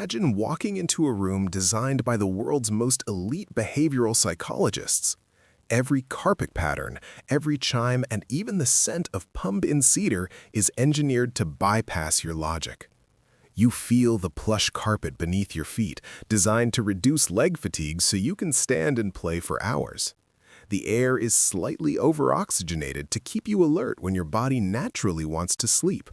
Imagine walking into a room designed by the world's most elite behavioral psychologists. Every carpet pattern, every chime, and even the scent of pumpkin cedar is engineered to bypass your logic. You feel the plush carpet beneath your feet, designed to reduce leg fatigue so you can stand and play for hours. The air is slightly over-oxygenated to keep you alert when your body naturally wants to sleep.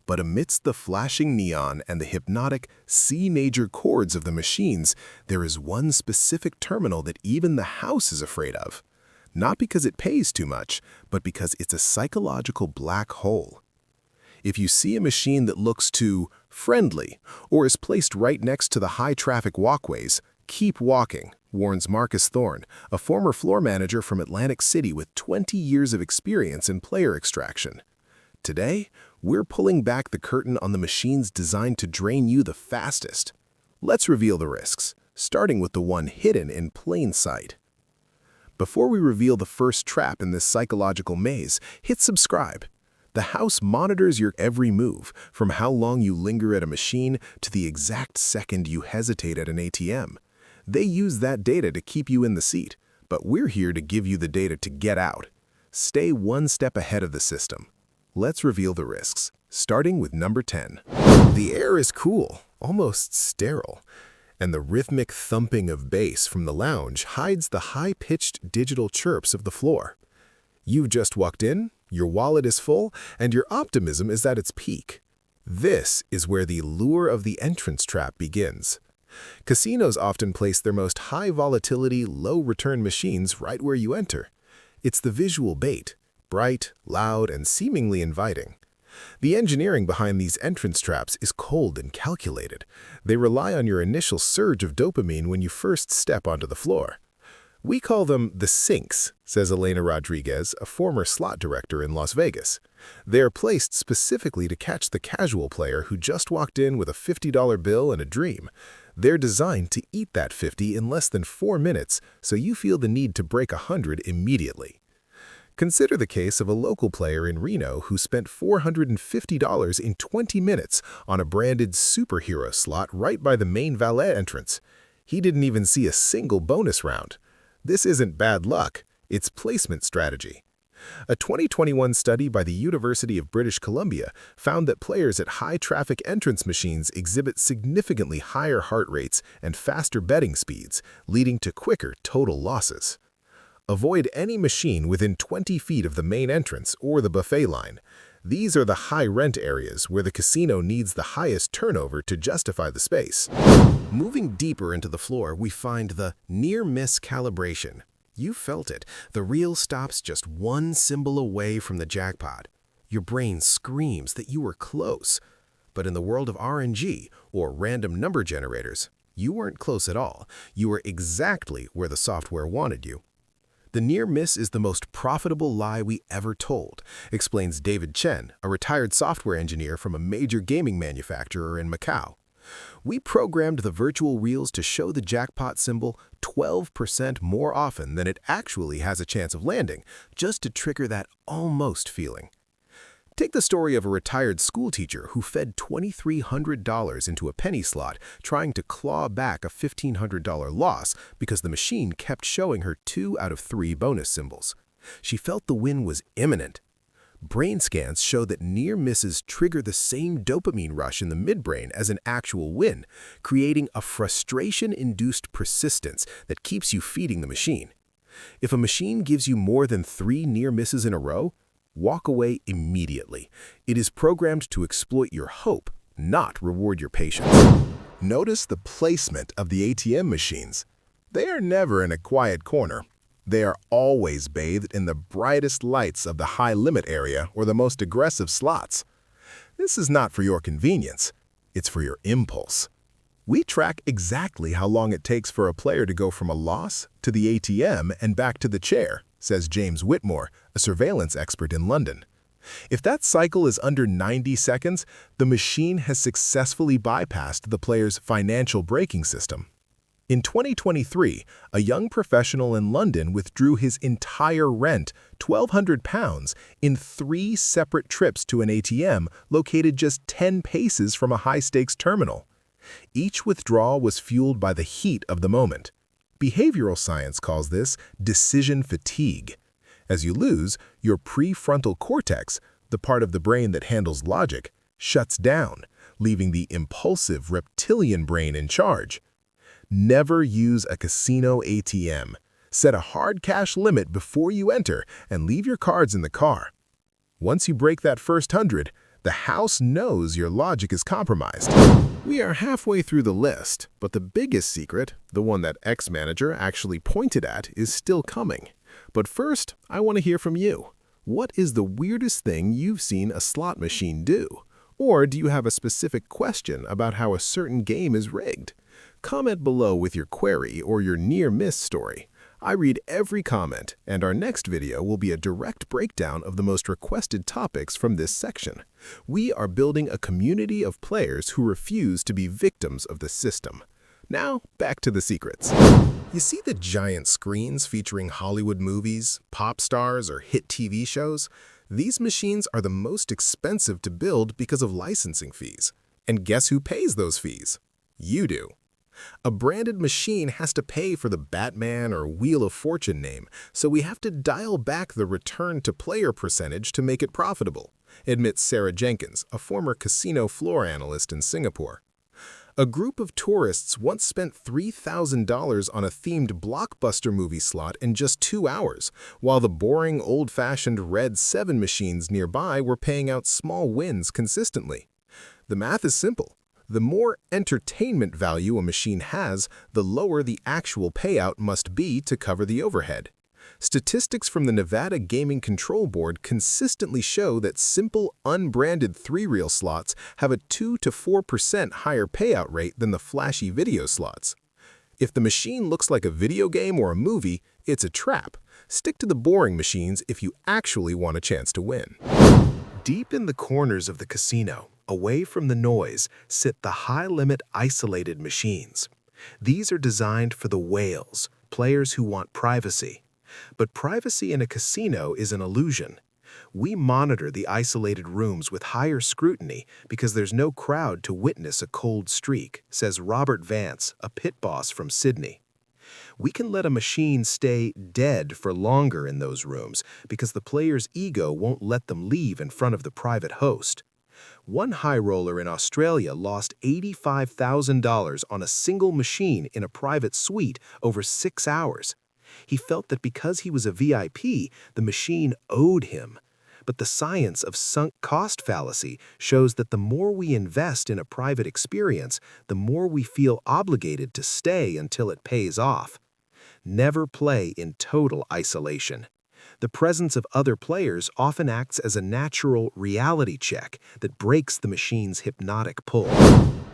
But amidst the flashing neon and the hypnotic C major chords of the machines, there is one specific terminal that even the house is afraid of. Not because it pays too much, but because it's a psychological black hole. If you see a machine that looks too friendly or is placed right next to the high-traffic walkways, keep walking, warns Marcus Thorne, a former floor manager from Atlantic City with 20 years of experience in player extraction. Today, we're pulling back the curtain on the machines designed to drain you the fastest. Let's reveal the risks, starting with the one hidden in plain sight. Before we reveal the first trap in this psychological maze, hit subscribe. The house monitors your every move, from how long you linger at a machine to the exact second you hesitate at an ATM. They use that data to keep you in the seat, but we're here to give you the data to get out. Stay one step ahead of the system. Let's reveal the risks, starting with number 10. The air is cool, almost sterile, and the rhythmic thumping of bass from the lounge hides the high-pitched digital chirps of the floor. You've just walked in, your wallet is full, and your optimism is at its peak. This is where the lure of the entrance trap begins. Casinos often place their most high-volatility, low-return machines right where you enter. It's the visual bait. Bright, loud, and seemingly inviting. The engineering behind these entrance traps is cold and calculated. They rely on your initial surge of dopamine when you first step onto the floor. We call them the sinks, says Elena Rodriguez, a former slot director in Las Vegas. They're placed specifically to catch the casual player who just walked in with a $50 bill and a dream. They're designed to eat that 50 in less than 4 minutes, so you feel the need to break 100 immediately. Consider the case of a local player in Reno who spent $450 in 20 minutes on a branded superhero slot right by the main valet entrance. He didn't even see a single bonus round. This isn't bad luck, it's placement strategy. A 2021 study by the University of British Columbia found that players at high-traffic entrance machines exhibit significantly higher heart rates and faster betting speeds, leading to quicker total losses. Avoid any machine within 20 feet of the main entrance or the buffet line. These are the high-rent areas where the casino needs the highest turnover to justify the space. Moving deeper into the floor, we find the near-miss calibration. You felt it. The reel stops just one symbol away from the jackpot. Your brain screams that you were close. But in the world of RNG, or random number generators, you weren't close at all. You were exactly where the software wanted you. The near miss is the most profitable lie we ever told, explains David Chen, a retired software engineer from a major gaming manufacturer in Macau. We programmed the virtual reels to show the jackpot symbol 12% more often than it actually has a chance of landing, just to trigger that almost feeling. Take the story of a retired school teacher who fed $2,300 into a penny slot trying to claw back a $1,500 loss because the machine kept showing her 2 out of 3 bonus symbols. She felt the win was imminent. Brain scans show that near misses trigger the same dopamine rush in the midbrain as an actual win, creating a frustration-induced persistence that keeps you feeding the machine. If a machine gives you more than 3 near misses in a row, walk away immediately. It is programmed to exploit your hope, not reward your patience. Notice the placement of the ATM machines. They are never in a quiet corner. They are always bathed in the brightest lights of the high-limit area or the most aggressive slots. This is not for your convenience. It's for your impulse. We track exactly how long it takes for a player to go from a loss to the ATM and back to the chair, says James Whitmore, a surveillance expert in London. If that cycle is under 90 seconds, the machine has successfully bypassed the player's financial braking system. In 2023, a young professional in London withdrew his entire rent, £1,200, in 3 separate trips to an ATM located just 10 paces from a high-stakes terminal. Each withdrawal was fueled by the heat of the moment. Behavioral science calls this decision fatigue. As you lose, your prefrontal cortex, the part of the brain that handles logic, shuts down, leaving the impulsive reptilian brain in charge. Never use a casino ATM. Set a hard cash limit before you enter and leave your cards in the car. Once you break that first 100, the house knows your logic is compromised. We are halfway through the list, but the biggest secret, the one that X-Manager actually pointed at, is still coming. But first, I want to hear from you. What is the weirdest thing you've seen a slot machine do? Or do you have a specific question about how a certain game is rigged? Comment below with your query or your near-miss story. I read every comment, and our next video will be a direct breakdown of the most requested topics from this section. We are building a community of players who refuse to be victims of the system. Now, back to the secrets. You see the giant screens featuring Hollywood movies, pop stars, or hit TV shows? These machines are the most expensive to build because of licensing fees. And guess who pays those fees? You do. A branded machine has to pay for the Batman or Wheel of Fortune name, so we have to dial back the return-to-player percentage to make it profitable, admits Sarah Jenkins, a former casino floor analyst in Singapore. A group of tourists once spent $3,000 on a themed blockbuster movie slot in just 2 hours, while the boring, old-fashioned Red 7 machines nearby were paying out small wins consistently. The math is simple. The more entertainment value a machine has, the lower the actual payout must be to cover the overhead. Statistics from the Nevada Gaming Control Board consistently show that simple, unbranded three-reel slots have a 2 to 4% higher payout rate than the flashy video slots. If the machine looks like a video game or a movie, it's a trap. Stick to the boring machines if you actually want a chance to win. Deep in the corners of the casino, away from the noise, sit the high-limit isolated machines. These are designed for the whales, players who want privacy. But privacy in a casino is an illusion. We monitor the isolated rooms with higher scrutiny because there's no crowd to witness a cold streak, says Robert Vance, a pit boss from Sydney. We can let a machine stay dead for longer in those rooms because the player's ego won't let them leave in front of the private host. One high roller in Australia lost $85,000 on a single machine in a private suite over 6 hours. He felt that because he was a VIP, the machine owed him. But the science of sunk cost fallacy shows that the more we invest in a private experience, the more we feel obligated to stay until it pays off. Never play in total isolation. The presence of other players often acts as a natural reality check that breaks the machine's hypnotic pull.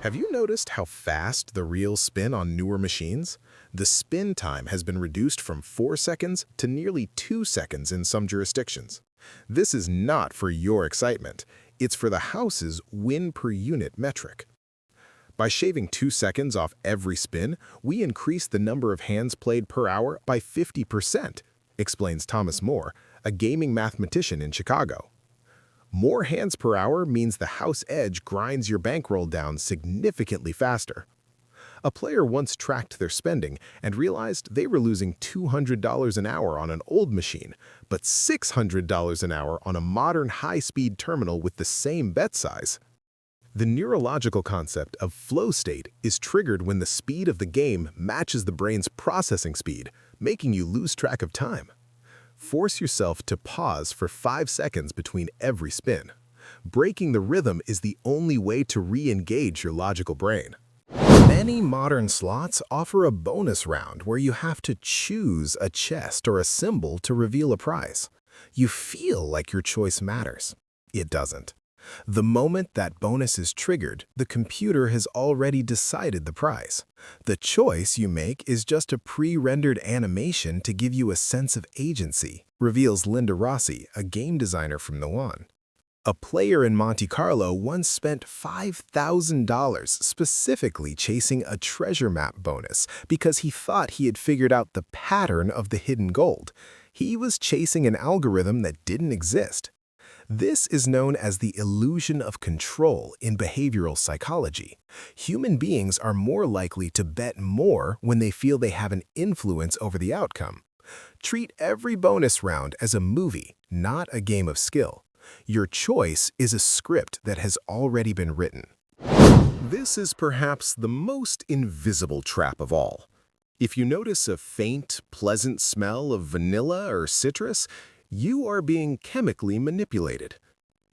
Have you noticed how fast the reels spin on newer machines? The spin time has been reduced from 4 seconds to nearly 2 seconds in some jurisdictions. This is not for your excitement. It's for the house's win per unit metric. By shaving 2 seconds off every spin, we increase the number of hands played per hour by 50%, explains Thomas Moore, a gaming mathematician in Chicago. More hands per hour means the house edge grinds your bankroll down significantly faster. A player once tracked their spending and realized they were losing $200 an hour on an old machine, but $600 an hour on a modern high-speed terminal with the same bet size. The neurological concept of flow state is triggered when the speed of the game matches the brain's processing speed, making you lose track of time. Force yourself to pause for 5 seconds between every spin. Breaking the rhythm is the only way to re-engage your logical brain. Many modern slots offer a bonus round where you have to choose a chest or a symbol to reveal a prize. You feel like your choice matters. It doesn't. The moment that bonus is triggered, the computer has already decided the prize. The choice you make is just a pre-rendered animation to give you a sense of agency, reveals Linda Rossi, a game designer from Milan. A player in Monte Carlo once spent $5,000 specifically chasing a treasure map bonus because he thought he had figured out the pattern of the hidden gold. He was chasing an algorithm that didn't exist. This is known as the illusion of control in behavioral psychology. Human beings are more likely to bet more when they feel they have an influence over the outcome. Treat every bonus round as a movie, not a game of skill. Your choice is a script that has already been written. This is perhaps the most invisible trap of all. If you notice a faint, pleasant smell of vanilla or citrus, you are being chemically manipulated.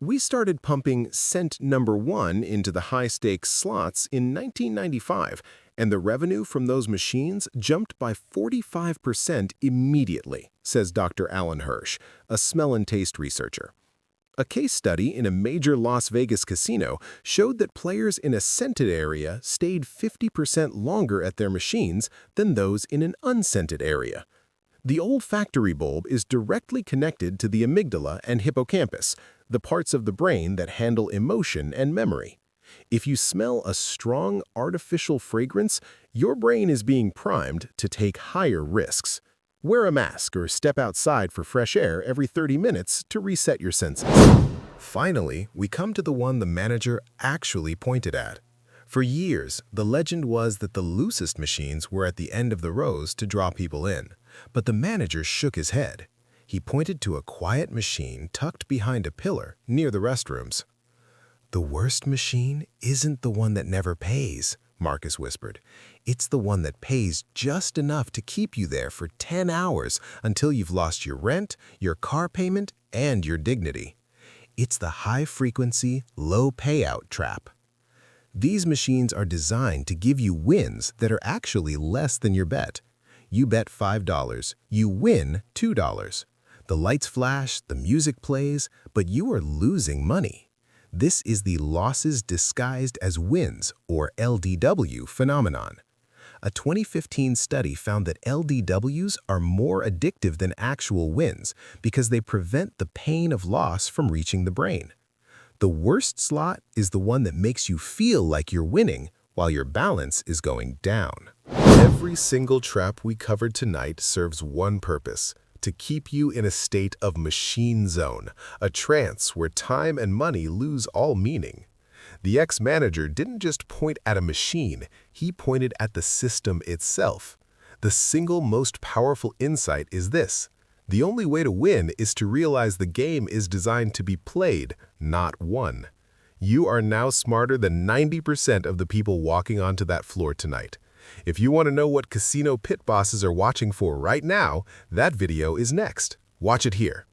We started pumping cent number 1 into the high-stakes slots in 1995, and the revenue from those machines jumped by 45% immediately, says Dr. Alan Hirsch, a smell and taste researcher. A case study in a major Las Vegas casino showed that players in a scented area stayed 50% longer at their machines than those in an unscented area. The olfactory bulb is directly connected to the amygdala and hippocampus, the parts of the brain that handle emotion and memory. If you smell a strong, artificial fragrance, your brain is being primed to take higher risks. Wear a mask or step outside for fresh air every 30 minutes to reset your senses. Finally, we come to the one the manager actually pointed at. For years, the legend was that the loosest machines were at the end of the rows to draw people in, but the manager shook his head. He pointed to a quiet machine tucked behind a pillar near the restrooms. "The worst machine isn't the one that never pays," Marcus whispered. "It's the one that pays just enough to keep you there for 10 hours until you've lost your rent, your car payment, and your dignity. It's the high-frequency, low-payout trap." These machines are designed to give you wins that are actually less than your bet. You bet $5, you win $2. The lights flash, the music plays, but you are losing money. This is the losses disguised as wins, or LDW, phenomenon. A 2015 study found that LDWs are more addictive than actual wins because they prevent the pain of loss from reaching the brain. The worst slot is the one that makes you feel like you're winning while your balance is going down. Every single trap we covered tonight serves one purpose: to keep you in a state of machine zone, a trance where time and money lose all meaning. The ex-manager didn't just point at a machine, he pointed at the system itself. The single most powerful insight is this: the only way to win is to realize the game is designed to be played, not won. You are now smarter than 90% of the people walking onto that floor tonight. If you want to know what casino pit bosses are watching for right now, that video is next. Watch it here.